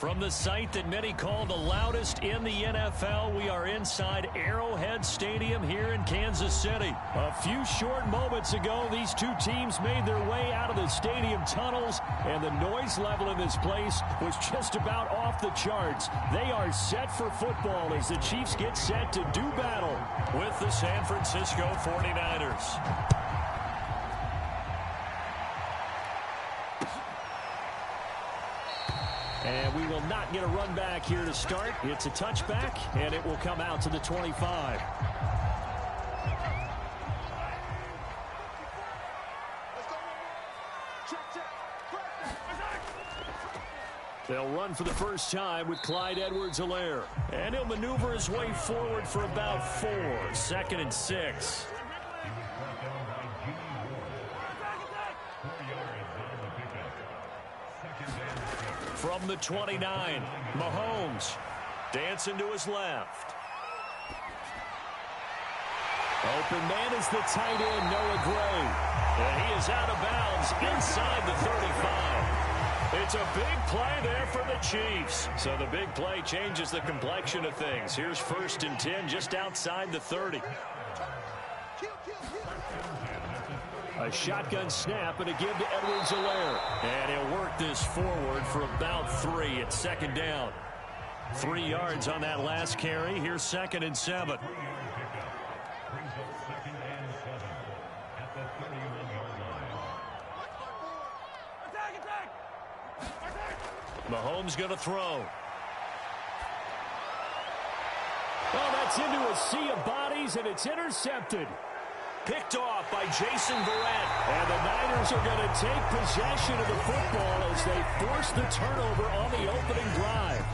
From the site that many call the loudest in the NFL, we are inside Arrowhead Stadium here in Kansas City. A few short moments ago, these two teams made their way out of the stadium tunnels, and the noise level in this place was just about off the charts. They are set for football as the Chiefs get set to do battle with the San Francisco 49ers. And we will not get a run back here to start. It's a touchback, and it will come out to the 25. They'll run for the first time with Clyde Edwards-Helaire. And he'll maneuver his way forward for about 4. 2nd and 6. From the 29, Mahomes dancing to his left. Open man is the tight end, Noah Gray. And he is out of bounds inside the 35. It's a big play there for the Chiefs. So the big play changes the complexion of things. Here's 1st and 10 just outside the 30. A shotgun snap and a give to Edwards-Helaire. And he'll work this forward for about 3. It's 2nd down. 3 yards on that last carry. Here's 2nd and 7. Mahomes going to throw. Oh, that's into a sea of bodies, and it's intercepted. Picked off by Jason Verrett. And the Niners are going to take possession of the football as they force the turnover on the opening drive.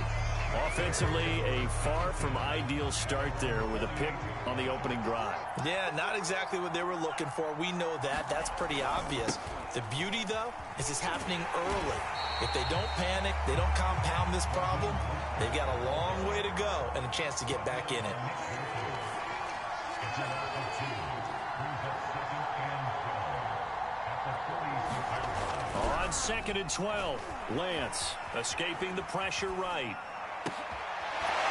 Offensively, a far from ideal start there with a pick on the opening drive. Yeah, not exactly what they were looking for. We know that. That's pretty obvious. The beauty, though, is it's happening early. If they don't panic, they don't compound this problem, they've got a long way to go and a chance to get back in it. On 2nd and 12, Lance escaping the pressure right.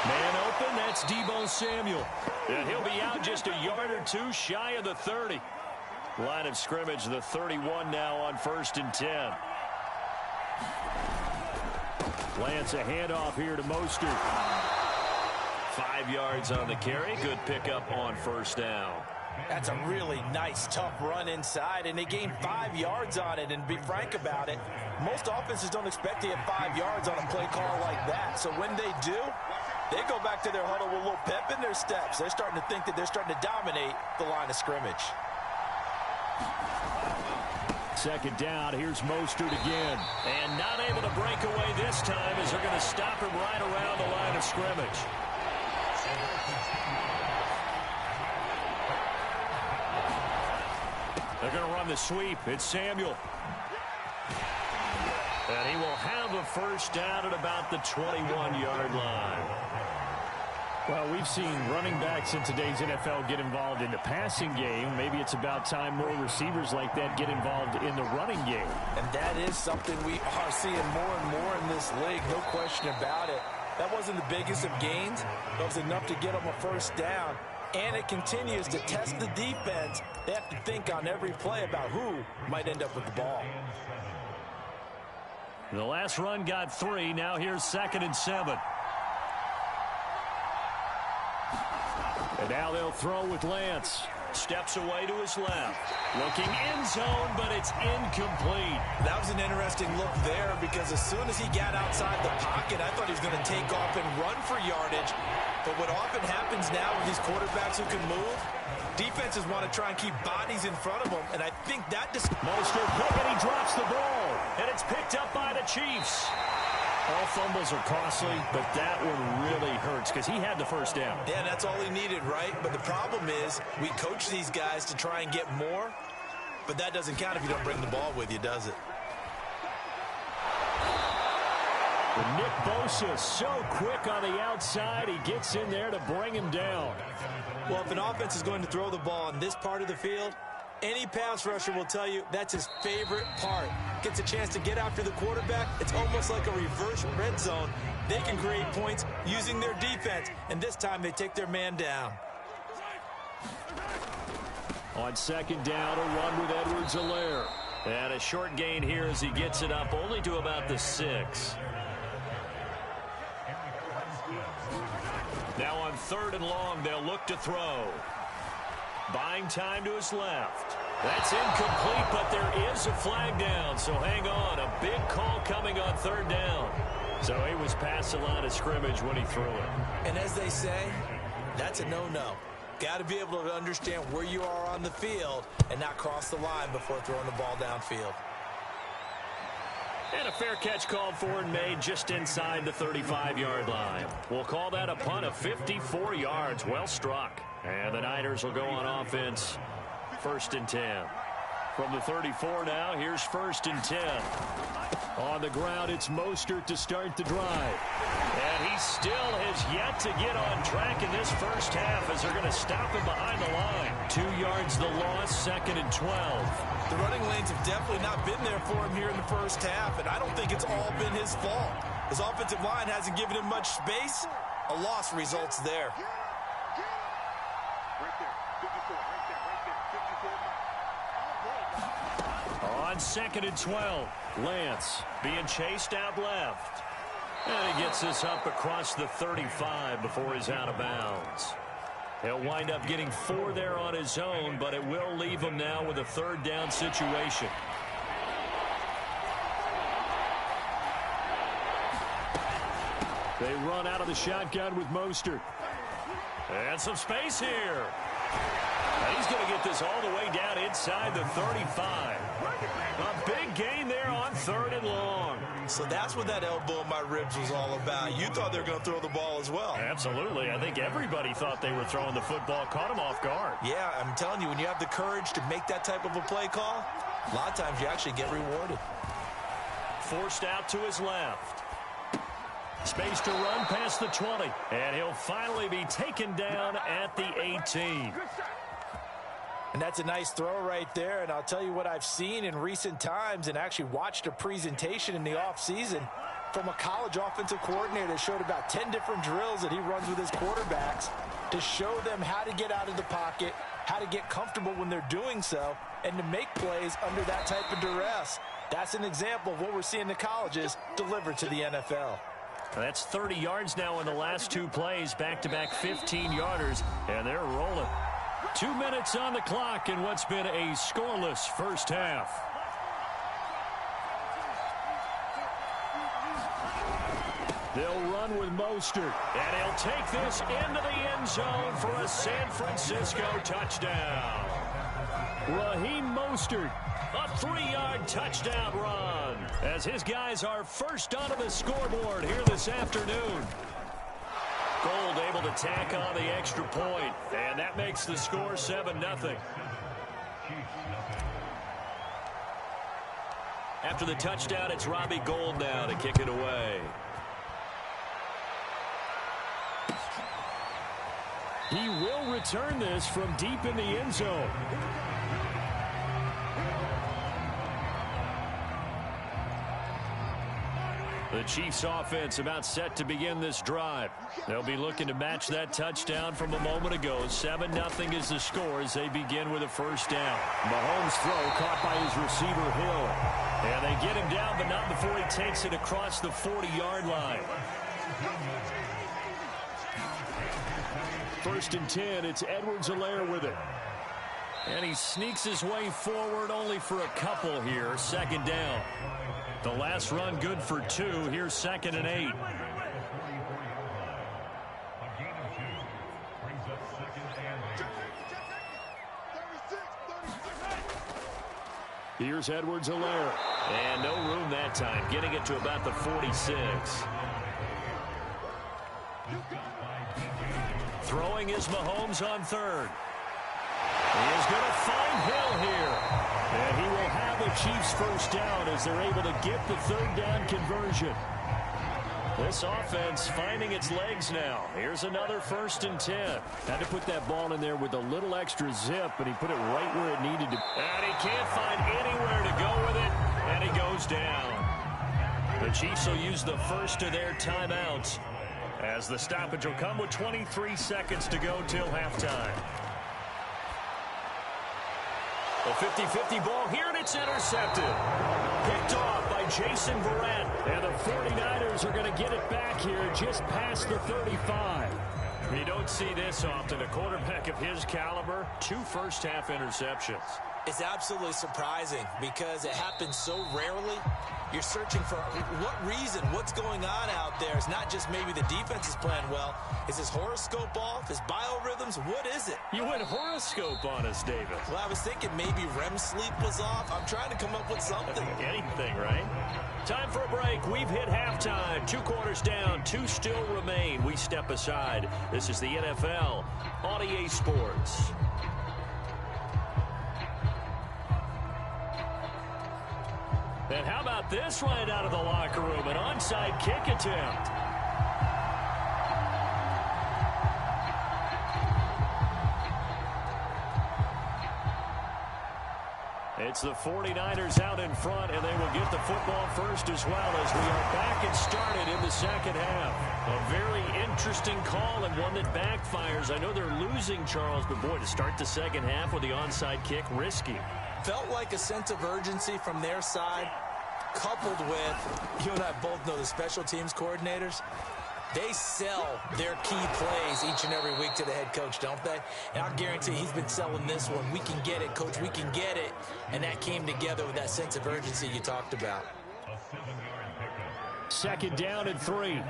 Man open, that's Deebo Samuel. And he'll be out just a yard or 2 shy of the 30. Line of scrimmage, the 31 now on 1st and 10. Lance a handoff here to Mostert. 5 yards on the carry. Good pickup on 1st down. That's a really nice, tough run inside, and they gained 5 yards on it. And to be frank about it, most offenses don't expect to get 5 yards on a play call like that. So when they do, they go back to their huddle with a little pep in their steps. They're starting to think that they're starting to dominate the line of scrimmage. 2nd down, here's Mostert again. And not able to break away this time as they're going to stop him right around the line of scrimmage. They're going to run the sweep. It's Samuel. And he will have a 1st down at about the 21-yard line. Well, we've seen running backs in today's NFL get involved in the passing game. Maybe it's about time more receivers like that get involved in the running game. And that is something we are seeing more and more in this league, no question about it. That wasn't the biggest of gains. That was enough to get them a 1st down. And it continues to test the defense. They have to think on every play about who might end up with the ball. The last run got 3. Now here's 2nd and 7. And now they'll throw with Lance. Steps away to his left. Looking end zone, but it's incomplete. That was an interesting look there because as soon as he got outside the pocket, I thought he was going to take off and run for yardage. But what often happens now with these quarterbacks who can move, defenses want to try and keep bodies in front of them, and I think that Mostert pick, and he drops the ball, and it's picked up by the Chiefs. All fumbles are costly, but that one really hurts because he had the 1st down. Yeah, that's all he needed, right? But the problem is we coach these guys to try and get more, but that doesn't count if you don't bring the ball with you, does it? Nick Bosa so quick on the outside. He gets in there to bring him down. Well, if an offense is going to throw the ball in this part of the field, Any pass rusher will tell you that's his favorite part. Gets a chance to get after the quarterback. It's almost like a reverse red zone. They can create points using their defense, and this time they take their man down. On second down, a run with Edwards-Helaire. And a short gain here as he gets it up only to about the 6. Now on third and long, they'll look to throw. Buying time to his left. That's incomplete, but there is a flag down, so hang on. A big call coming on third down. So he was past the line of scrimmage when he threw it. And as they say, that's a no-no. Got to be able to understand where you are on the field and not cross the line before throwing the ball downfield. And a fair catch called for and made just inside the 35-yard line. We'll call that a punt of 54 yards. Well struck. And the Niners will go on offense. 1st and 10. From the 34 now, here's 1st and 10. On the ground, it's Mostert to start the drive. And he still has yet to get on track in this first half as they're going to stop him behind the line. 2 yards the loss, 2nd and 12. The running lanes have definitely not been there for him here in the first half, and I don't think it's all been his fault. His offensive line hasn't given him much space. A loss results there. On 2nd and 12, Lance being chased out left. And he gets this up across the 35 before he's out of bounds. He'll wind up getting 4 there on his own, but it will leave him now with a 3rd down situation. They run out of the shotgun with Mostert. And some space here. And he's going to get this all the way down inside the 35. A big gain there on 3rd and long. So that's what that elbow in my ribs was all about. You thought they were going to throw the ball as well. Absolutely. I think everybody thought they were throwing the football. Caught him off guard. Yeah, I'm telling you, when you have the courage to make that type of a play call, a lot of times you actually get rewarded. Forced out to his left. Space to run past the 20. And he'll finally be taken down at the 18. And that's a nice throw right there. And I'll tell you what I've seen in recent times and actually watched a presentation in the offseason from a college offensive coordinator that showed about 10 different drills that he runs with his quarterbacks to show them how to get out of the pocket, how to get comfortable when they're doing so, and to make plays under that type of duress. That's an example of what we're seeing in the colleges delivered to the NFL. That's 30 yards now in the last 2 plays, back-to-back 15-yarders, and they're rolling. 2 minutes on the clock in what's been a scoreless first half. They'll run with Mostert, and he'll take this into the end zone for a San Francisco touchdown. Raheem Mostert, a 3-yard touchdown run, as his guys are first onto the scoreboard here this afternoon. Gold able to tack on the extra point, and that makes the score 7-0. After the touchdown, it's Robbie Gould now to kick it away. He will return this from deep in the end zone. The Chiefs offense about set to begin this drive. They'll be looking to match that touchdown from a moment ago. 7-0 is the score as they begin with a first down. Mahomes' throw caught by his receiver Hill. And they get him down, but not before he takes it across the 40-yard line. 1st and 10, it's Edwards-Helaire with it. And he sneaks his way forward only for a couple here. 2nd down. The last run good for 2. Here's 2nd and 8. Here's Edwards-Helaire. And no room that time. Getting it to about the 46. Throwing is Mahomes on 3rd. He is going to find Hill here. And he will have the Chiefs first down as they're able to get the 3rd down conversion. This offense finding its legs now. Here's another 1st and 10. Had to put that ball in there with a little extra zip, but he put it right where it needed to. And he can't find anywhere to go with it, and he goes down. The Chiefs will use the first of their timeouts as the stoppage will come with 23 seconds to go till halftime. A 50-50 ball here, and it's intercepted. Picked off by Jason Verrett. And the 49ers are going to get it back here just past the 35. You don't see this often. A quarterback of his caliber, 2 first-half interceptions. It's absolutely surprising because it happens so rarely. You're searching for what reason, what's going on out there. It's not just maybe the defense is playing well. Is his horoscope off? His biorhythms? What is it? You went horoscope on us, David. Well, I was thinking maybe REM sleep was off. I'm trying to come up with something. Anything, right? Time for a break. We've hit halftime. 2 quarters down. 2 still remain. We step aside. This is the NFL on EA Sports. And how about this right out of the locker room? An onside kick attempt. It's the 49ers out in front, and they will get the football first as well as we are back and started in the second half. A very interesting call and one that backfires. I know they're losing, Charles, but boy, to start the second half with the onside kick, risky. Felt like a sense of urgency from their side, coupled with, you and I both know the special teams coordinators, they sell their key plays each and every week to the head coach, don't they? And I guarantee he's been selling this one. We can get it, coach, we can get it. And that came together with that sense of urgency you talked about. 2nd down and 3.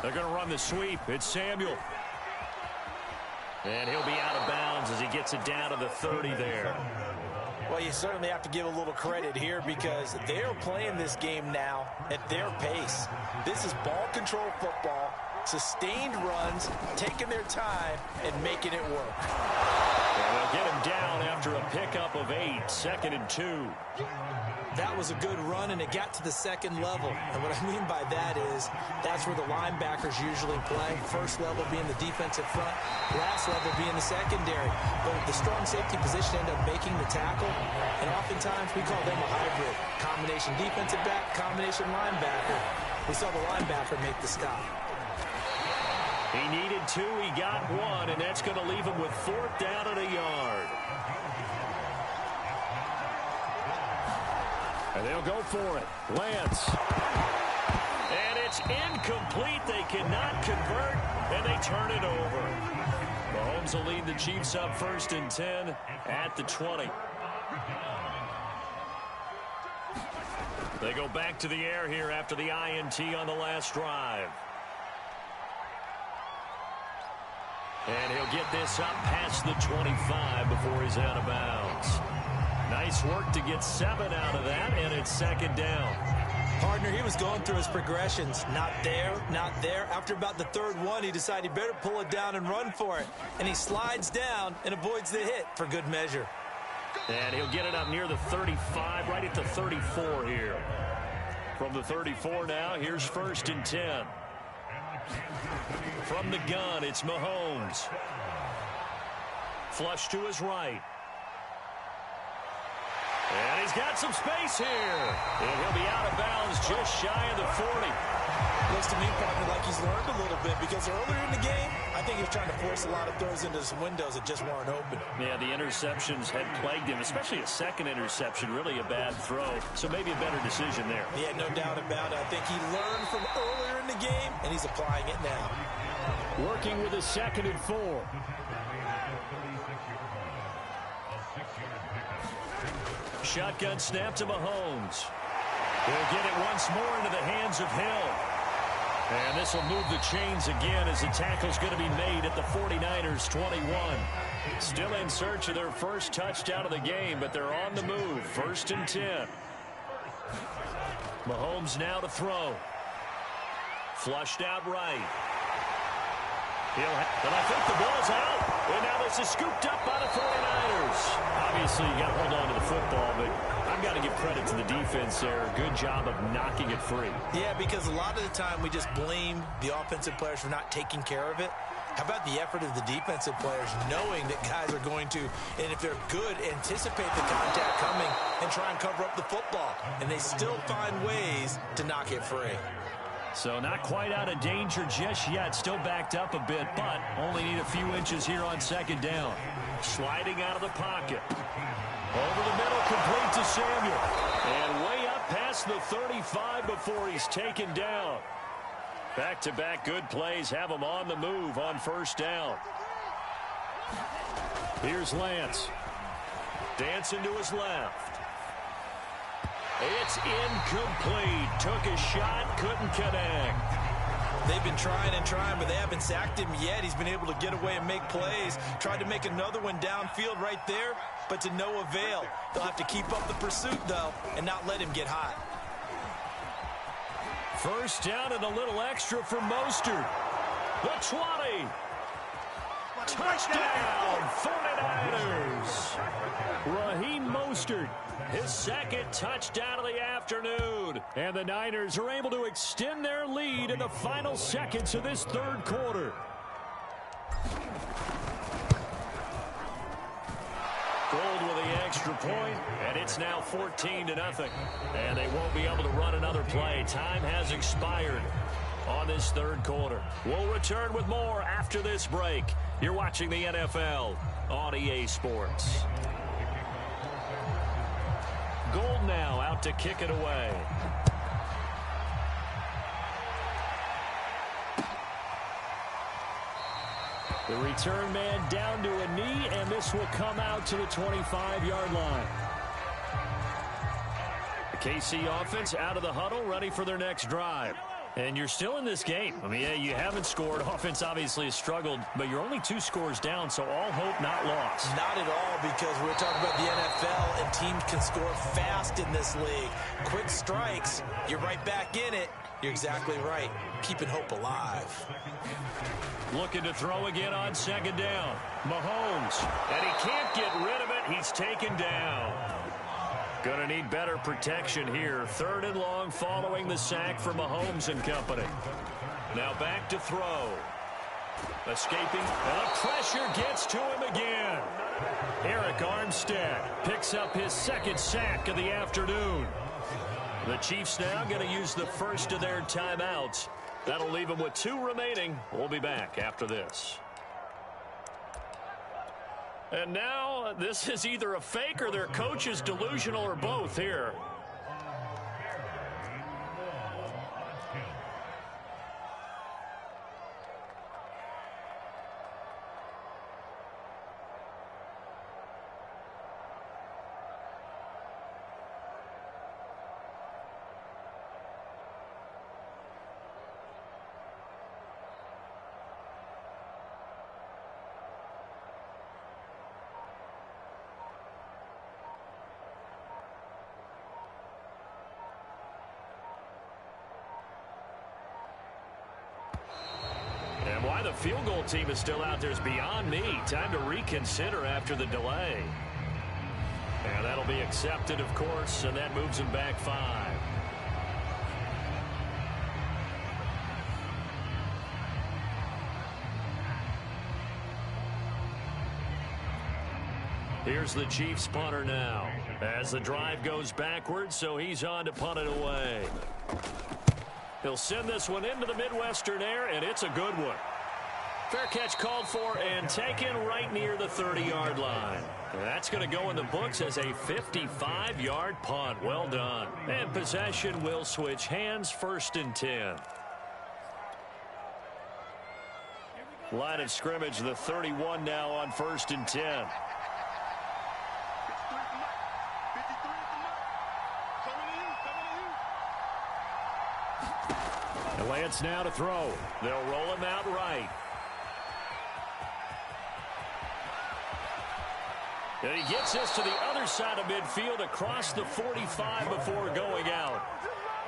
They're going to run the sweep. It's Samuel. And he'll be out of bounds as he gets it down to the 30 there. Well, you certainly have to give a little credit here because they're playing this game now at their pace. This is ball control football, sustained runs, taking their time, and making it work. And they'll get him down after a pickup of 8, 2nd and 2. That was a good run, and it got to the second level. And what I mean by that is that's where the linebackers usually play. First level being the defensive front, last level being the secondary. But the strong safety position ended up making the tackle, and oftentimes we call them a hybrid. Combination defensive back, combination linebacker. We saw the linebacker make the stop. He needed 2, he got 1, and that's going to leave him with 4th down and a yard. And they'll go for it. Lance. And it's incomplete. They cannot convert, and they turn it over. Mahomes will lead the Chiefs up 1st and 10 at the 20. They go back to the air here after the INT on the last drive. And he'll get this up past the 25 before he's out of bounds. Nice work to get 7 out of that, and it's 2nd down. Partner, he was going through his progressions. Not there, not there. After about the 3rd one, he decided he better pull it down and run for it. And he slides down and avoids the hit for good measure. And he'll get it up near the 35, right at the 34 here. From the 34 now, here's 1st and 10. From the gun, it's Mahomes. Flush to his right. And he's got some space here. And he'll be out of bounds just shy of the 40. Looks to me, partner, like he's learned a little bit because earlier in the game, I think he was trying to force a lot of throws into some windows that just weren't open. Yeah, the interceptions had plagued him, especially a second interception, really a bad throw. So maybe a better decision there. Yeah, no doubt about it. I think he learned from earlier in the game, and he's applying it now. Working with a 2nd and 4. Shotgun snap to Mahomes. He'll get it once more into the hands of Hill. And this will move the chains again as the tackle's going to be made at the 49ers 21. Still in search of their first touchdown of the game, but they're on the move. 1st and 10. Mahomes now to throw. Flushed out right. And I think the ball's out. And now this is scooped up by the 49ers. Obviously, you got to hold on to the football, but I've got to give credit to the defense there. Good job of knocking it free. Yeah, because a lot of the time we just blame the offensive players for not taking care of it. How about the effort of the defensive players knowing that guys are going to, and if they're good, anticipate the contact coming and try and cover up the football. And they still find ways to knock it free. So not quite out of danger just yet. Still backed up a bit, but only need a few inches here on second down. Sliding out of the pocket. Over the middle, complete to Samuel. And way up past the 35 before he's taken down. Back-to-back good plays have him on the move on first down. Here's Lance. Dancing to his left. It's incomplete. Took a shot, couldn't connect. They've been trying and trying, but they haven't sacked him yet. He's been able to get away and make plays. Tried to make another one downfield right there, but to no avail. They'll have to keep up the pursuit, though, and not let him get hot. First down and a little extra for Mostert. The 20. Touchdown, 49ers. Raheem Mostert, his second touchdown of the afternoon. And the Niners are able to extend their lead in the final seconds of this third quarter. Gold with the extra point, and it's now 14-0. And they won't be able to run another play. Time has expired on this third quarter. We'll return with more after this break. You're watching the NFL on EA Sports. Gold now out to kick it away. The return man down to a knee, and this will come out to the 25-yard line. The KC offense out of the huddle, ready for their next drive. And you're still in this game. I mean, yeah, you haven't scored. Offense obviously has struggled, but you're only 2 scores down, so all hope not lost. Not at all, because we're talking about the NFL, and teams can score fast in this league. Quick strikes, you're right back in it. You're exactly right. Keeping hope alive. Looking to throw again on second down. Mahomes, and he can't get rid of it. He's taken down. Going to need better protection here. Third and long following the sack from Mahomes and company. Now back to throw. Escaping, and the pressure gets to him again. Eric Armstead picks up his second sack of the afternoon. The Chiefs now going to use the first of their timeouts. That'll leave them with 2 remaining. We'll be back after this. And now this is either a fake or their coach is delusional, or both here. And why the field goal team is still out there is beyond me. Time to reconsider after the delay. And that'll be accepted, of course, and that moves them back 5. Here's the Chiefs punter now as the drive goes backwards, so he's on to punt it away. He'll send this one into the Midwestern air, and it's a good one. Fair catch called for and taken right near the 30-yard line. And that's going to go in the books as a 55-yard punt. Well done. And possession will switch hands, 1st and 10. Line of scrimmage, the 31 now on 1st and 10. And Lance now to throw. They'll roll him out right. And he gets this to the other side of midfield across the 45 before going out.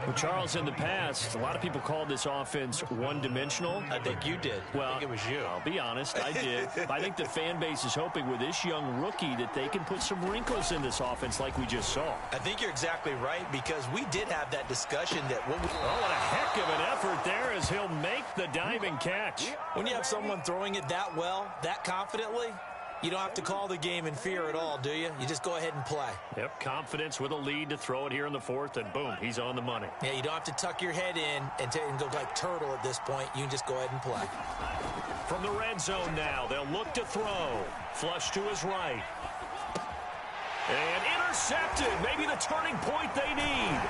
Well, Charles, in the past, a lot of people called this offense one-dimensional. I think you did. Well, I think it was you. I'll be honest, I did. I think the fan base is hoping with this young rookie that they can put some wrinkles in this offense like we just saw. I think you're exactly right, because we did have that discussion that what a heck of an effort there as he'll make the diving catch. When you have someone throwing it that well, that confidently, you don't have to call the game in fear at all, do you? You just go ahead and play. Yep, confidence with a lead to throw it here in the fourth, and boom, he's on the money. Yeah, you don't have to tuck your head in and go like turtle at this point. You can just go ahead and play. From the red zone now, they'll look to throw. Flush to his right. And intercepted. Maybe the turning point they need.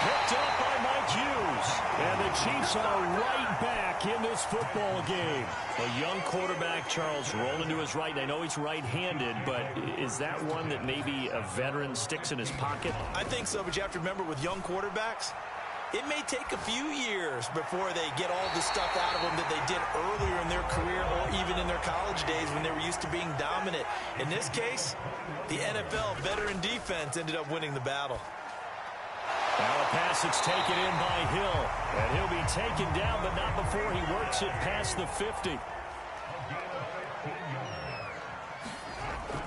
Picked up by Mike Hughes. And the Chiefs are right back in this football game. A young quarterback, Charles, rolling to his right. I know he's right-handed, but is that one that maybe a veteran sticks in his pocket? I think so, but you have to remember with young quarterbacks, it may take a few years before they get all the stuff out of them that they did earlier in their career or even in their college days when they were used to being dominant. In this case, the NFL veteran defense ended up winning the battle. Now a pass that's taken in by Hill. And he'll be taken down, but not before he works it past the 50.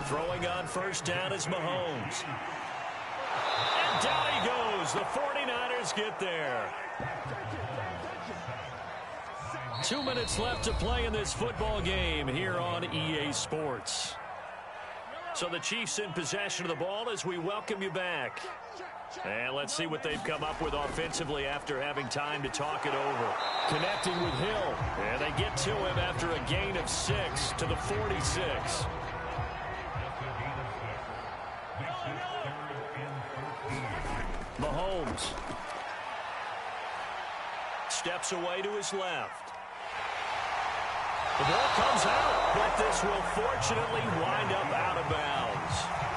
Throwing on first down is Mahomes. And down he goes. The 49ers get there. 2 minutes left to play in this football game here on EA Sports. So the Chiefs in possession of the ball as we welcome you back. And let's see what they've come up with offensively after having time to talk it over. Connecting with Hill. And they get to him after a gain of 6 to the 46. Mahomes. Steps away to his left. The ball comes out, but this will fortunately wind up out of bounds.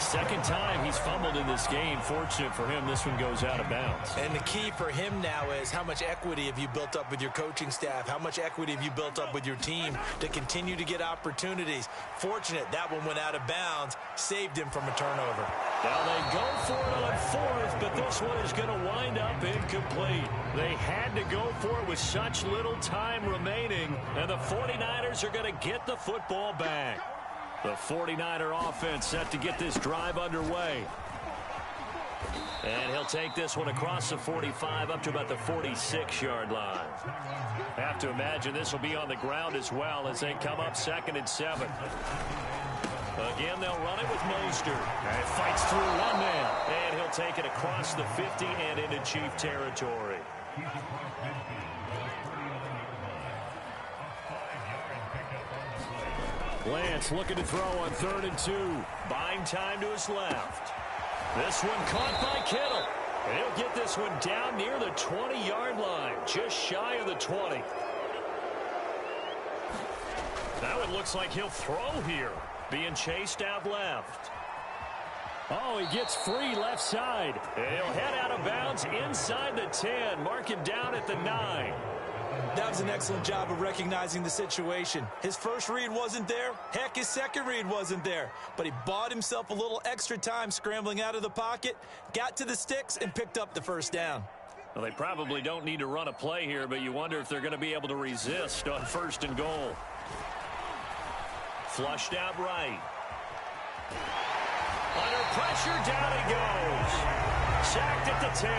Second time he's fumbled in this game. Fortunate for him, this one goes out of bounds. And the key for him now is how much equity have you built up with your coaching staff? How much equity have you built up with your team to continue to get opportunities? Fortunate that one went out of bounds, saved him from a turnover. Now they go for it on fourth, but this one is going to wind up incomplete. They had to go for it with such little time remaining, and the 49ers are going to get the football back. The 49er offense set to get this drive underway. And he'll take this one across the 45 up to about the 46-yard line. Have to imagine this will be on the ground as well as they come up 2nd and 7. Again, they'll run it with Mostert. And it fights through one man. And he'll take it across the 50 and into Chief territory. Lance looking to throw on 3rd and 2. Buying time to his left. This one caught by Kittle. And he'll get this one down near the 20-yard line. Just shy of the 20. Now it looks like he'll throw here. Being chased out left. Oh, he gets free left side. And he'll head out of bounds inside the 10. Mark him down at the 9. That was an excellent job of recognizing the situation. His first read wasn't there. Heck, his second read wasn't there. But he bought himself a little extra time scrambling out of the pocket, got to the sticks, and picked up the first down. Well, they probably don't need to run a play here, but you wonder if they're going to be able to resist on 1st and goal. Flushed out right. Under pressure, down he goes. Sacked at the 10.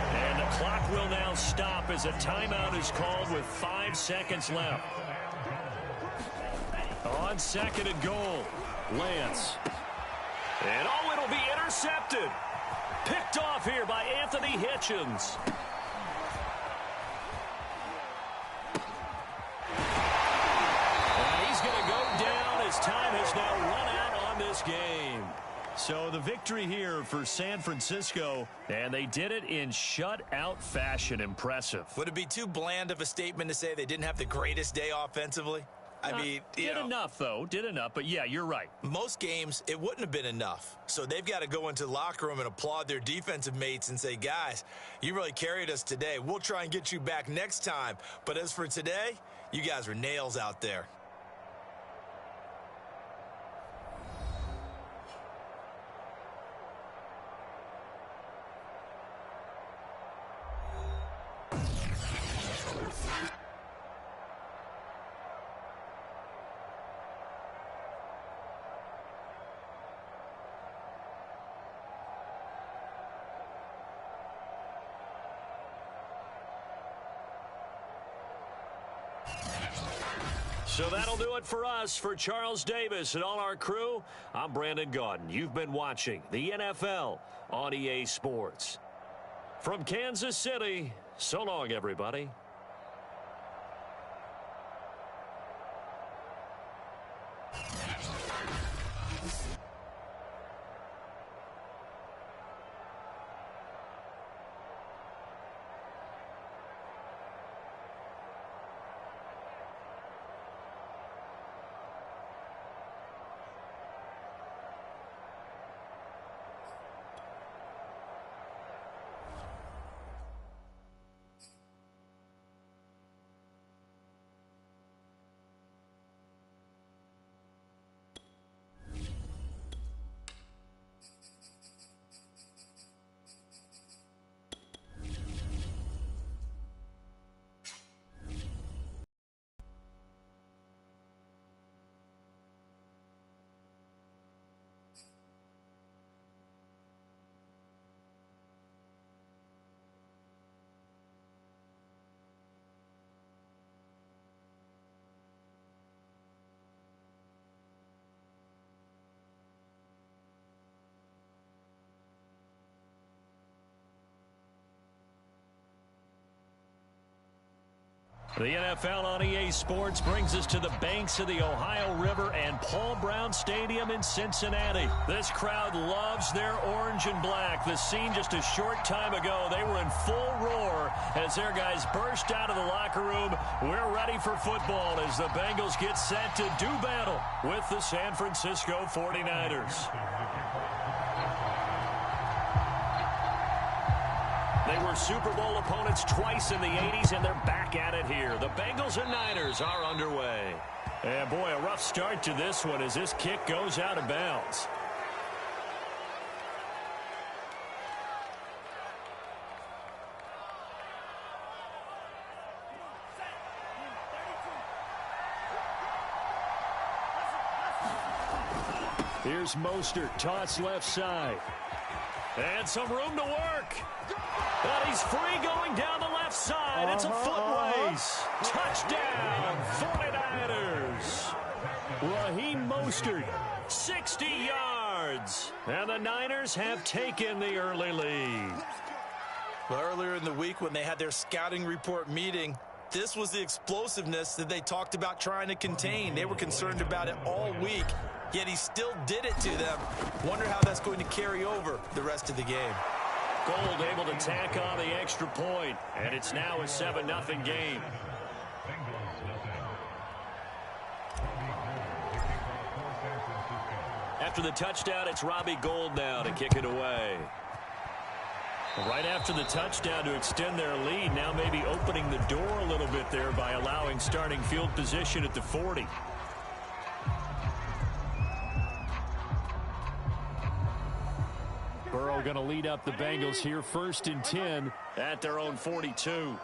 And the clock will now stop as a timeout is called with 5 seconds left. On 2nd and goal, Lance. And oh, it'll be intercepted. Picked off here by Anthony Hitchens. And he's going to go down as time has now run out on this game. So the victory here for San Francisco, and they did it in shutout fashion. Impressive. Would it be too bland of a statement to say they didn't have the greatest day offensively? I mean, did enough, though. Did enough. But, yeah, you're right. Most games, it wouldn't have been enough. So they've got to go into the locker room and applaud their defensive mates and say, guys, you really carried us today. We'll try and get you back next time. But as for today, you guys were nails out there. So that'll do it for us. For Charles Davis and all our crew, I'm Brandon Gaudin. You've been watching the NFL on EA Sports. From Kansas City, so long, everybody. The NFL on EA Sports brings us to the banks of the Ohio River and Paul Brown Stadium in Cincinnati. This crowd loves their orange and black. The scene just a short time ago, they were in full roar as their guys burst out of the locker room. We're ready for football as the Bengals get set to do battle with the San Francisco 49ers. They were Super Bowl opponents twice in the 80s, and they're back at it here. The Bengals and Niners are underway. And, boy, a rough start to this one as this kick goes out of bounds. Here's Mostert, toss left side. And some room to work. And he's free going down the left side. It's a foot race. Touchdown, 49ers. Raheem Mostert, 60 yards. And the Niners have taken the early lead. Well, earlier in the week when they had their scouting report meeting, this was the explosiveness that they talked about trying to contain. They were concerned about it all week, yet he still did it to them. Wonder how that's going to carry over the rest of the game. Gold able to tack on the extra point, and it's now a 7-0 game. After the touchdown, it's Robbie Gould now to kick it away. Right after the touchdown to extend their lead, now maybe opening the door a little bit there by allowing starting field position at the 40. Burrow going to lead up the Bengals here, 1st and 10 at their own 42.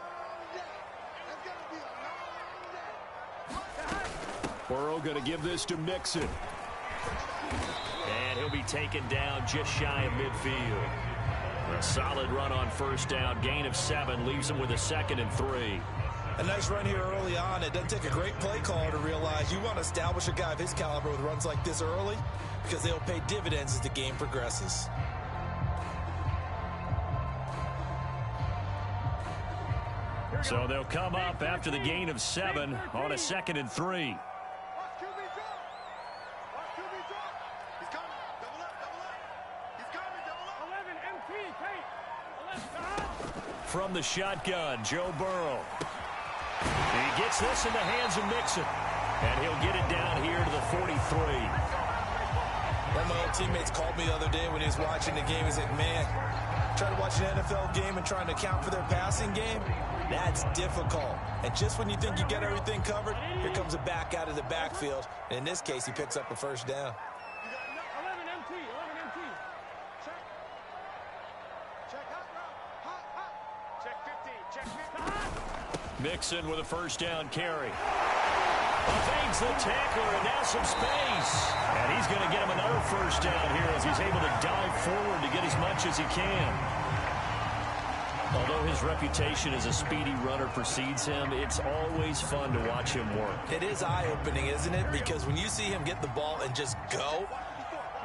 Burrow going to give this to Mixon. And he'll be taken down just shy of midfield. A solid run on 1st down, gain of 7, leaves him with a 2nd and 3. A nice run here early on. It doesn't take a great play caller to realize you want to establish a guy of his caliber with runs like this early because they'll pay dividends as the game progresses. So they'll come up after the gain of 7 on a 2nd and 3. From the shotgun, Joe Burrow. He gets this in the hands of Mixon. And he'll get it down here to the 43. One of my old teammates called me the other day when he was watching the game. He's like, man, trying to watch an NFL game and trying to account for their passing game, that's difficult. And just when you think you get everything covered, here comes a back out of the backfield. And in this case, he picks up a 1st down. Mixon with a first down carry. Evades the tackler, and now some space. And he's going to get him another first down here as he's able to dive forward to get as much as he can. Although his reputation as a speedy runner precedes him, it's always fun to watch him work. It is eye-opening, isn't it? Because when you see him get the ball and just go,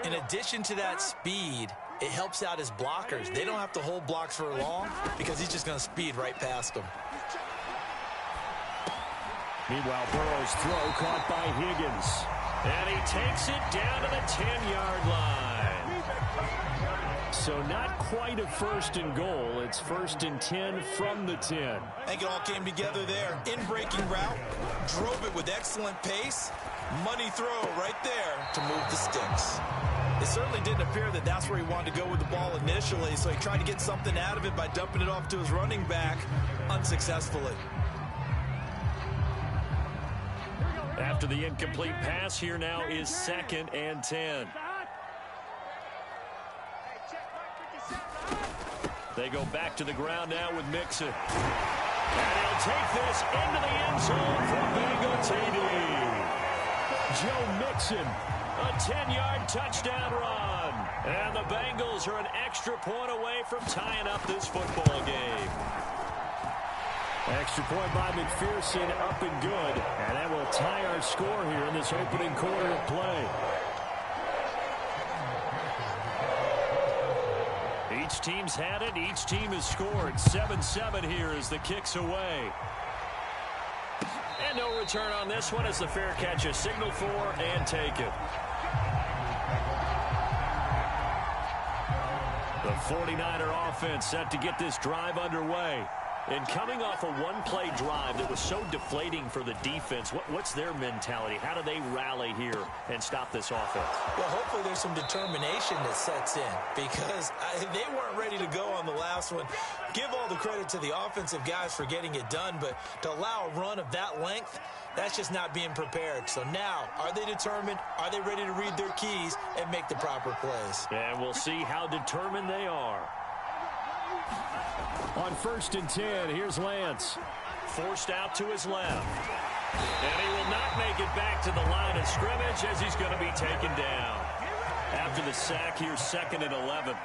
in addition to that speed, it helps out his blockers. They don't have to hold blocks for long because he's just going to speed right past them. Meanwhile, Burrow's throw caught by Higgins. And he takes it down to the 10-yard line. So not quite a first and goal. It's first and 10 from the 10. I think it all came together there. In-breaking route, drove it with excellent pace. Money throw right there to move the sticks. It certainly didn't appear that that's where he wanted to go with the ball initially, so he tried to get something out of it by dumping it off to his running back unsuccessfully. After the incomplete pass, here now is 2nd and 10. They go back to the ground now with Mixon. And he'll take this into the end zone for Bengal TD. Joe Mixon, a 10-yard touchdown run. And the Bengals are an extra point away from tying up this football game. Extra point by McPherson, up and good. And that will tie our score here in this opening quarter of play. Each team's had it. Each team has scored. 7-7 here as the kick's away. And no return on this one as the fair catch is signaled for and taken. The 49er offense set to get this drive underway. And coming off a one-play drive that was so deflating for the defense, what's their mentality? How do they rally here and stop this offense? Well, hopefully there's some determination that sets in because they weren't ready to go on the last one. Give all the credit to the offensive guys for getting it done, but to allow a run of that length, that's just not being prepared. So now, are they determined? Are they ready to read their keys and make the proper plays? And we'll see how determined they are. On 1st and 10, here's Lance. Forced out to his left. And he will not make it back to the line of scrimmage as he's going to be taken down. After the sack, here's 2nd and 11.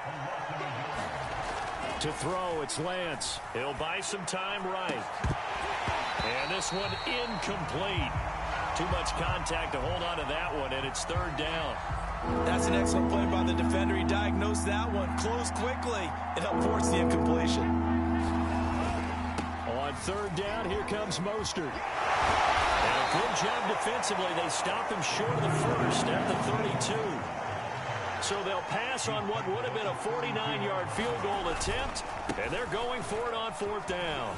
To throw, it's Lance. He'll buy some time right. And this one incomplete. Too much contact to hold on to that one, and it's 3rd down. That's an excellent play by the defender. He diagnosed that one, closed quickly, and helped force the incompletion. On 3rd down, here comes Mostert. And a good job defensively. They stop him short of the first at the 32. So they'll pass on what would have been a 49-yard field goal attempt, and they're going for it on 4th down.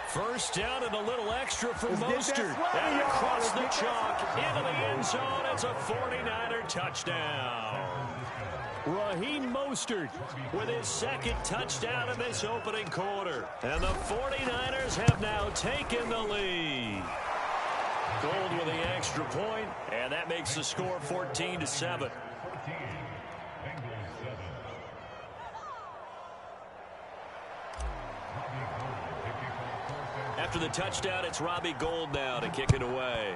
First down and a little extra for Mostert. And across the chalk into the end zone. It's a 49er touchdown. Raheem Mostert with his 2nd touchdown in this opening quarter. And the 49ers have now taken the lead. Gold with the extra point, and that makes the score 14-7. After the touchdown, it's Robbie Gould now to kick it away.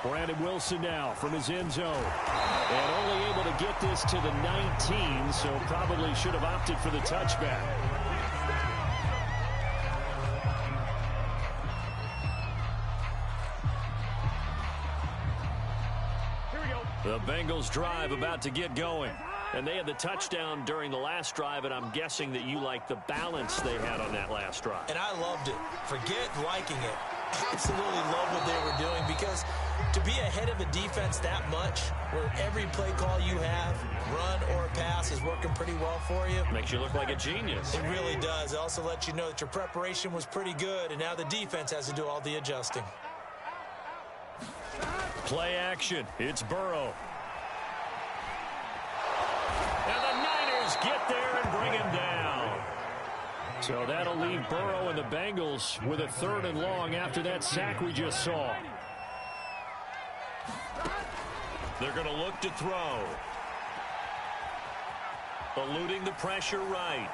Brandon Wilson now from his end zone. And only able to get this to the 19, so probably should have opted for the touchback. The Bengals drive about to get going. And they had the touchdown during the last drive, and I'm guessing that you like the balance they had on that last drive. And I loved it. Forget liking it. Absolutely love what they were doing, because to be ahead of a defense that much, where every play call you have, run or pass, is working pretty well for you. Makes you look like a genius. It really does. It also lets you know that your preparation was pretty good, and now the defense has to do all the adjusting. Play action. It's Burrow. And the Niners get there and bring him down. So that'll leave Burrow and the Bengals with a 3rd and long after that sack we just saw. They're going to look to throw. Eluding the pressure right.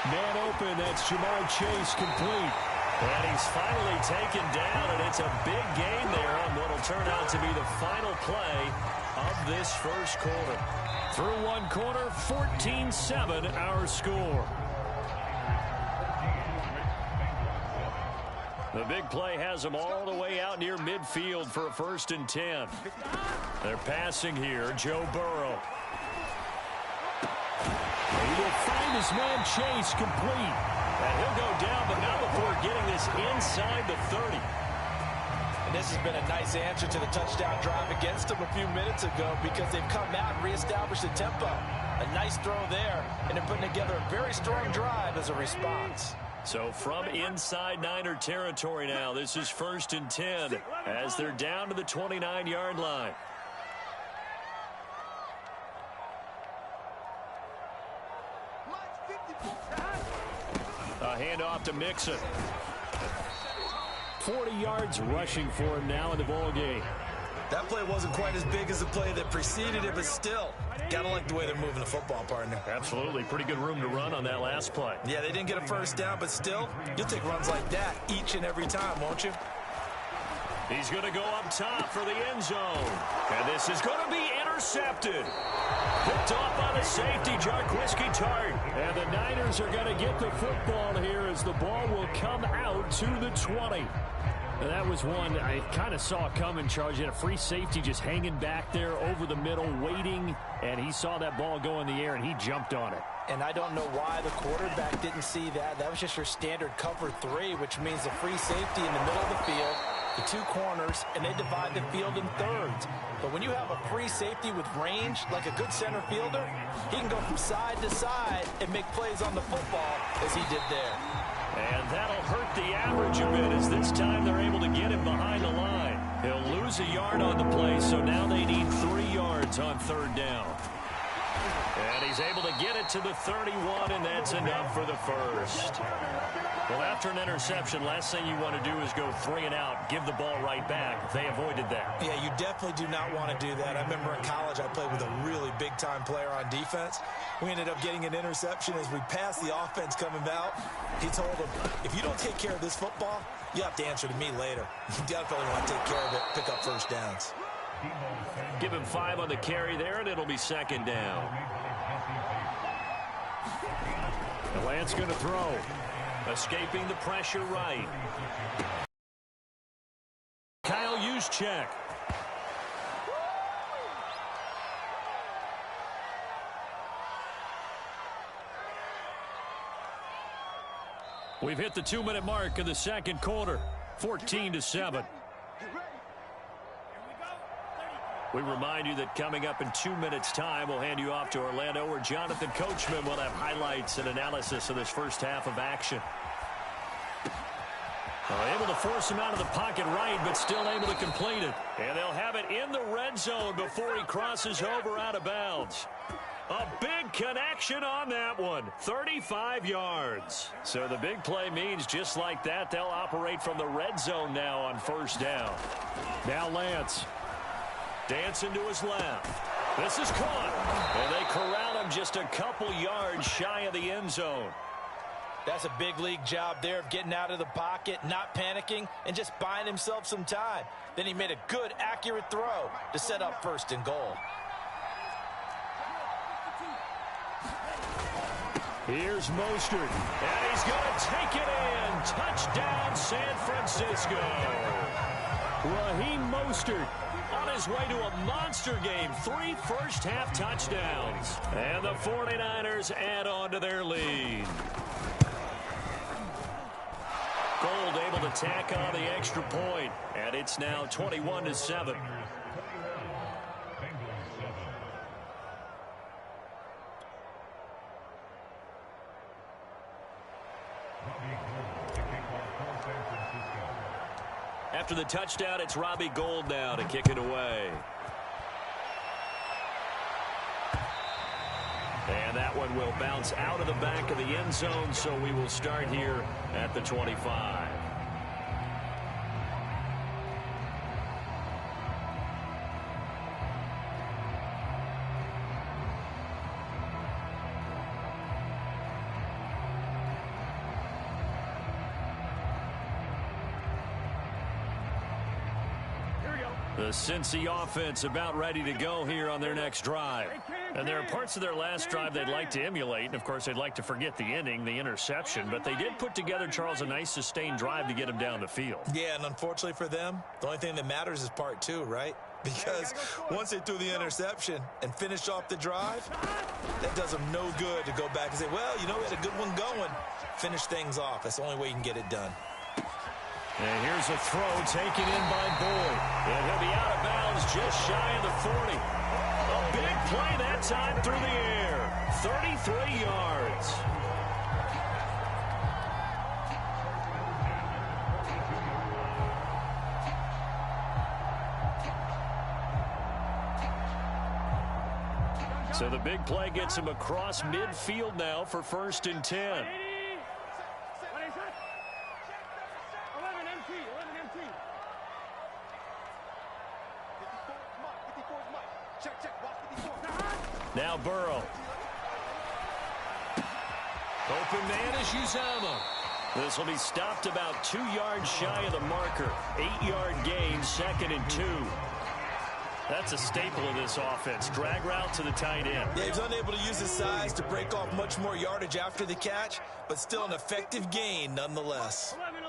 Man open, that's Jamar Chase complete. And he's finally taken down, and it's a big gain there on what will turn out to be the final play of this first quarter. Through one quarter, 14-7 our score. The big play has them all the way out near midfield for a 1st and 10. They're passing here, Joe Burrow. He will find his man Chase complete. And he'll go down, but not before getting this inside the 30. And this has been a nice answer to the touchdown drive against them a few minutes ago because they've come out and reestablished the tempo. A nice throw there, and they're putting together a very strong drive as a response. So from inside Niner territory now, this is 1st and 10 as they're down to the 29-yard line. A handoff to Mixon. 40 yards rushing for him now in the ball game. That play wasn't quite as big as the play that preceded it, but still, gotta like the way they're moving the football, partner. Absolutely. Pretty good room to run on that last play. Yeah, they didn't get a 1st down, but still, you'll take runs like that each and every time, won't you? He's going to go up top for the end zone. And this is going to be intercepted. Picked off by the safety, Jarquiski Tart. And the Niners are going to get the football here as the ball will come out to the 20. And that was one I kind of saw coming, Charles. You had a free safety just hanging back there over the middle, waiting, and he saw that ball go in the air, and he jumped on it. And I don't know why the quarterback didn't see that. That was just your standard cover 3, which means the free safety in the middle of the field, the 2 corners, and they divide the field in thirds. But when you have a free safety with range, like a good center fielder, he can go from side to side and make plays on the football as he did there. And that'll hurt the average a bit as this time they're able to get him behind the line. He'll lose a yard on the play, so now they need 3 yards on 3rd down. And he's able to get it to the 31, and that's enough for the first. Well, after an interception, last thing you want to do is go 3 and out, give the ball right back. They avoided that. Yeah, you definitely do not want to do that. I remember in college I played with a really big-time player on defense. We ended up getting an interception as we passed the offense coming out. He told him, if you don't take care of this football, you have to answer to me later. You definitely want to take care of it, pick up 1st downs. Give him 5 on the carry there, and it'll be 2nd down. The Lance going to throw. Escaping the pressure right. Kyle Juszczyk. We've hit the 2-minute mark of the 2nd quarter. 14-7. We remind you that coming up in 2 minutes' time, we'll hand you off to Orlando, where Jonathan Coachman will have highlights and analysis of this first half of action. Able to force him out of the pocket right, but still able to complete it. And they'll have it in the red zone before he crosses over out of bounds. A big connection on that one. 35 yards. So the big play means just like that, they'll operate from the red zone now on 1st down. Now Lance. Dancing to his left. This is caught. And they corral him just a couple yards shy of the end zone. That's a big league job there of getting out of the pocket, not panicking, and just buying himself some time. Then he made a good, accurate throw to set up 1st and goal. Here's Mostert. And he's going to take it in. Touchdown, San Francisco. Raheem Mostert on his way to a monster game. 3 first-half touchdowns. And the 49ers add on to their lead. Gold able to tack on the extra point, and it's now 21-7. After the touchdown, it's Robbie Gould now to kick it away. And that one will bounce out of the back of the end zone, so we will start here at the 25. The Cincy offense about ready to go here on their next drive. And there are parts of their last drive they'd like to emulate. And, of course, they'd like to forget the ending, the interception. But they did put together, Charles, a nice sustained drive to get them down the field. Yeah, and unfortunately for them, the only thing that matters is part two, right? Because once they threw the interception and finished off the drive, that does them no good to go back and say, well, you know, we had a good one going. Finish things off. That's the only way you can get it done. And here's a throw taken in by Boyd. And he'll be out of bounds just shy of the 40. A big play that time through the air. 33 yards. So the big play gets him across midfield now for 1st and 10. Now Burrow. Open man is Uzama. This will be stopped about 2 yards shy of the marker. 8-yard gain, 2nd and 2. That's a staple of this offense. Drag route to the tight end. Yeah, he's unable to use his size to break off much more yardage after the catch, but still an effective gain nonetheless. 11.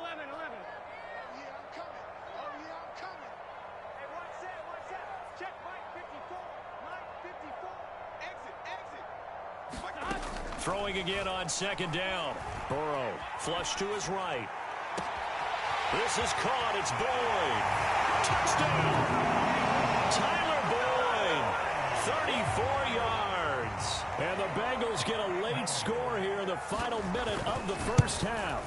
Throwing again on 2nd down. Burrow, flush to his right. This is caught. It's Boyd. Touchdown. Tyler Boyd. 34 yards. And the Bengals get a late score here in the final minute of the first half.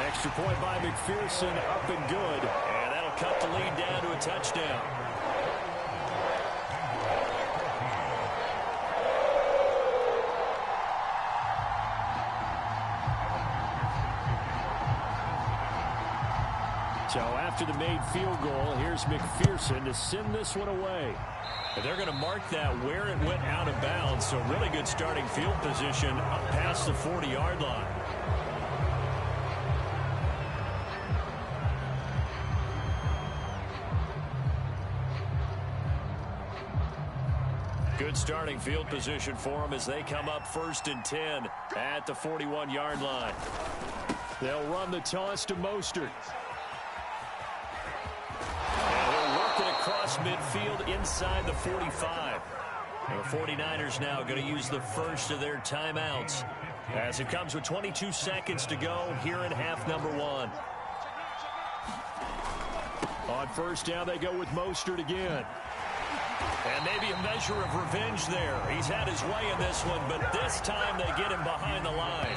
Extra point by McPherson, up and good. And that'll cut the lead down to a touchdown. So after the made field goal, here's McPherson to send this one away. And they're going to mark that where it went out of bounds. So really good starting field position up past the 40-yard line. Good starting field position for them as they come up 1st and 10 at the 41-yard line. They'll run the toss to Mostert. Across midfield inside the 45. And the 49ers now going to use the first of their timeouts as it comes with 22 seconds to go here in half number 1. On 1st down, they go with Mostert again. And maybe a measure of revenge there. He's had his way in this one, but this time they get him behind the line.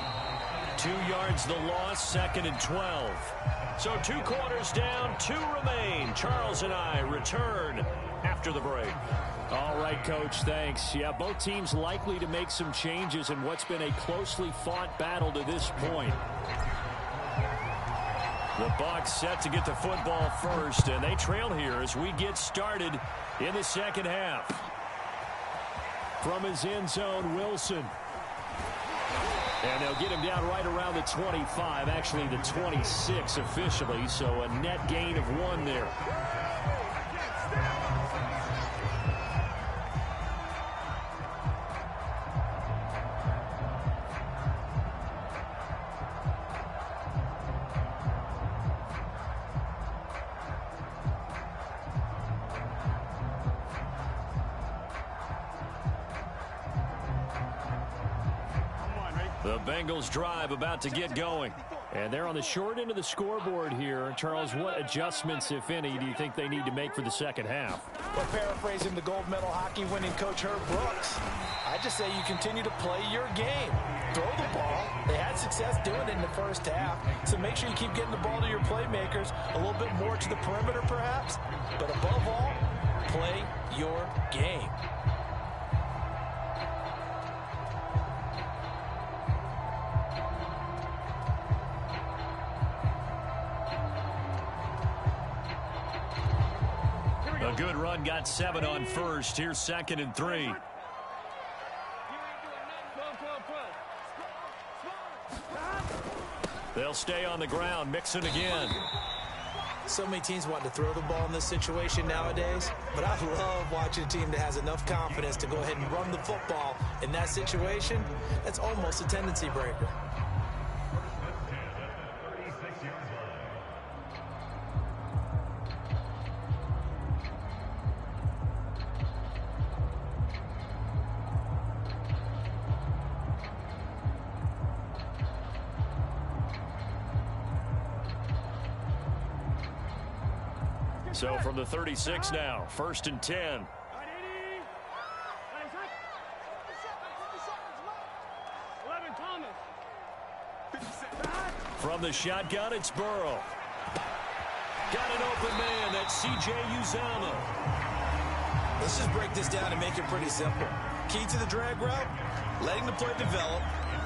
2 yards the loss, 2nd and 12. So 2 quarters down, 2 remain. Charles and I return after the break. All right, Coach, thanks. Yeah, both teams likely to make some changes in what's been a closely fought battle to this point. The Bucs set to get the football first, and they trail here as we get started in the second half. From his end zone, Wilson. And they'll get him down right around the 25, actually the 26 officially, so a net gain of 1 there. The Bengals drive about to get going. And they're on the short end of the scoreboard here. Charles, what adjustments, if any, do you think they need to make for the second half? Well, paraphrasing the gold medal hockey winning coach Herb Brooks, I just say you continue to play your game. Throw the ball. They had success doing it in the first half. So make sure you keep getting the ball to your playmakers, a little bit more to the perimeter perhaps. But above all, play your game. A good run, got 7 on 1st. Here's 2nd and 3. They'll stay on the ground. Mixon again. So many teams want to throw the ball in this situation nowadays, but I love watching a team that has enough confidence to go ahead and run the football in that situation. That's almost a tendency breaker. So from the 36 now, 1st and 10. From the shotgun, it's Burrow. Got an open man. That's C.J. Uzomah. Let's just break this down and make it pretty simple. Key to the drag route, letting the play develop,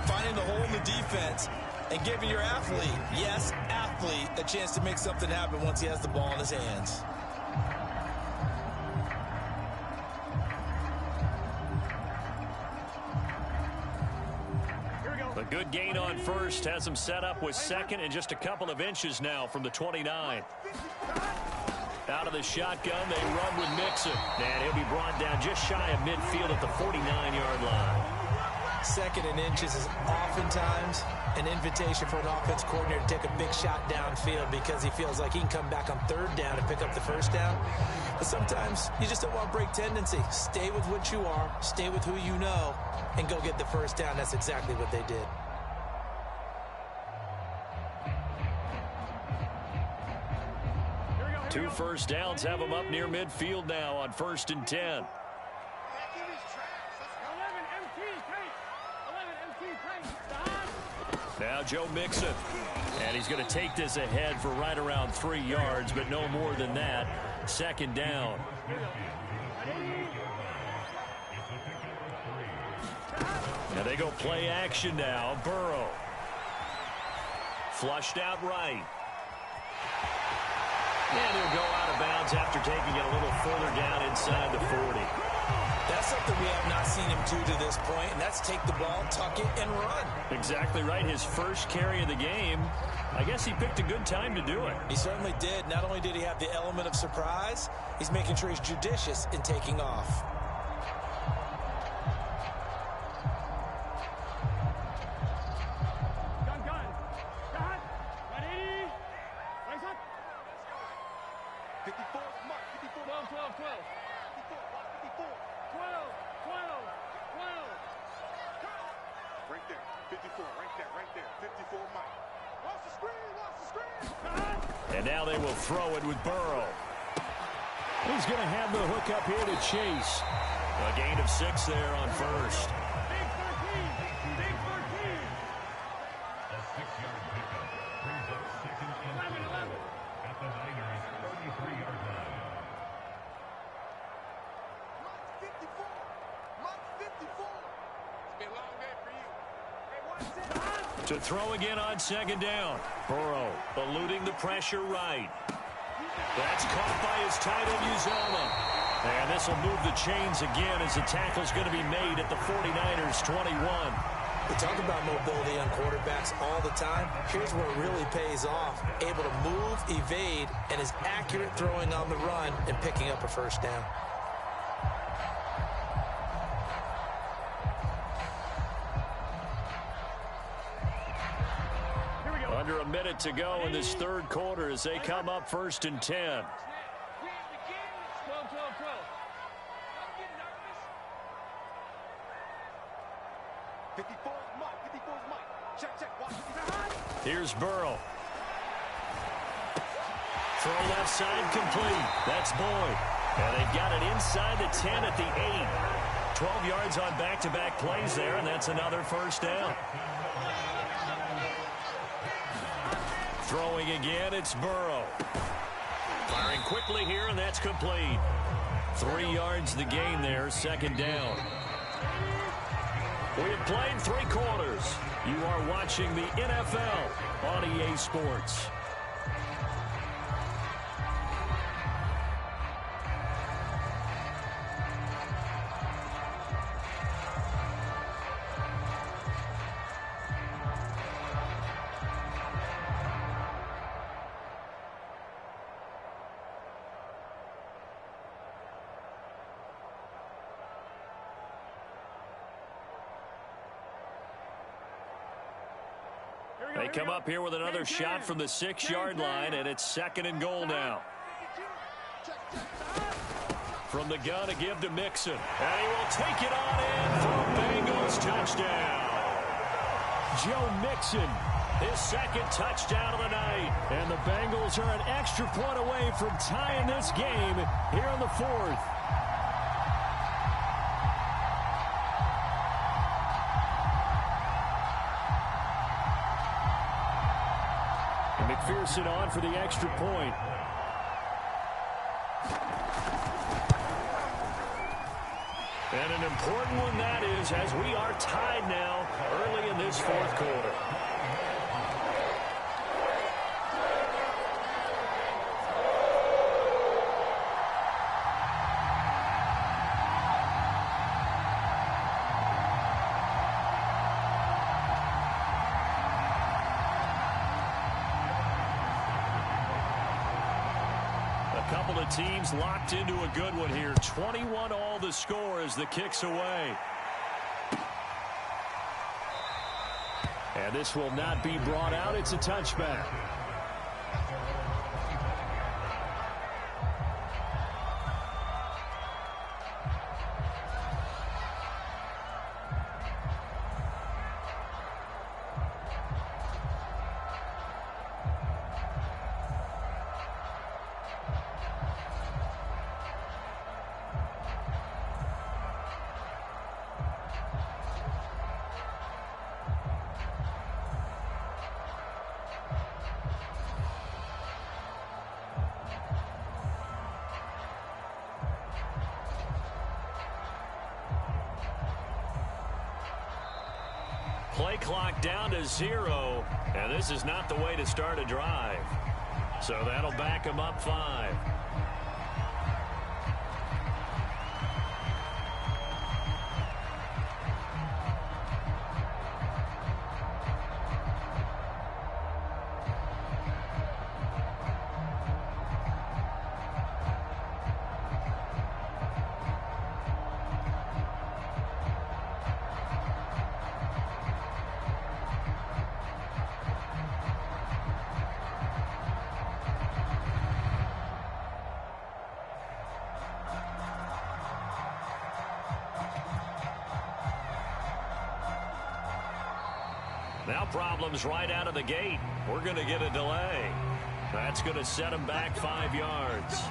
finding the hole in the defense, and giving your athlete, yes, athlete, a chance to make something happen once he has the ball in his hands. A good gain on first has him set up with second and just a couple of inches now from the 29. Out of the shotgun, they run with Mixon. And he'll be brought down just shy of midfield at the 49-yard line. Second and inches is oftentimes an invitation for an offense coordinator to take a big shot downfield because he feels like he can come back on third down and pick up the first down. But sometimes you just don't want to break tendency. Stay with what you are, stay with who you know, and go get the first down. That's exactly what they did. Two first downs have them up near midfield now on 1st and 10. Now Joe Mixon. And he's going to take this ahead for right around 3 yards, but no more than that. 2nd down. Now they go play action now. Burrow. Flushed out right. And he'll go out of bounds after taking it a little further down inside the 40. That's something we have not seen him do to this point, and that's take the ball, tuck it, and run. Exactly right. His first carry of the game. I guess he picked a good time to do it. He certainly did. Not only did he have the element of surprise, he's making sure he's judicious in taking off. And now they will throw it with Burrow. He's going to have the hook up here to Chase. A gain of 6 there on first. Big 13. Big 13. A 6-yard pickup brings up 2nd and 4 at the Niners' 33-yard line. Mark 54. Mark 54. It's been a long day for you. Hey, watch this. To throw again on 2nd down. Burrow eluding the pressure right. That's caught by his tight end, Uzomah. And this will move the chains again as the tackle's going to be made at the 49ers' 21. We talk about mobility on quarterbacks all the time. Here's where it really pays off. Able to move, evade, and is accurate throwing on the run and picking up a first down. Under a minute to go in this 3rd quarter as they come up 1st and 10. 12, 12, 12. Don't get nervous. 54 is Mike. 54 is Mike. Check, check. Watch. Here's Burrow. Throw left side complete. That's Boyd. And they've got it inside the 10 at the 8. 12 yards on back-to-back plays there, and that's another first down. Throwing again, it's Burrow. Firing quickly here, and that's complete. 3 yards the gain there, 2nd down. We have played 3 quarters. You are watching the NFL on EA Sports. They come up here with another shot from the 6-yard line, and it's 2nd and goal now. From the gun, a give to Mixon. And he will take it on in for a Bengals touchdown. Joe Mixon, his 2nd touchdown of the night. And the Bengals are an extra point away from tying this game here in the 4th. McPherson on for the extra point. And an important one that is, as we are tied now early in this 4th quarter. Couple of teams locked into a good one here. 21 all the score as the kick's away. And this will not be brought out. It's a touchback. Play clock down to 0, and this is not the way to start a drive. So that'll back him up 5. Now problems right out of the gate. We're going to get a delay. That's going to set him back 5 yards.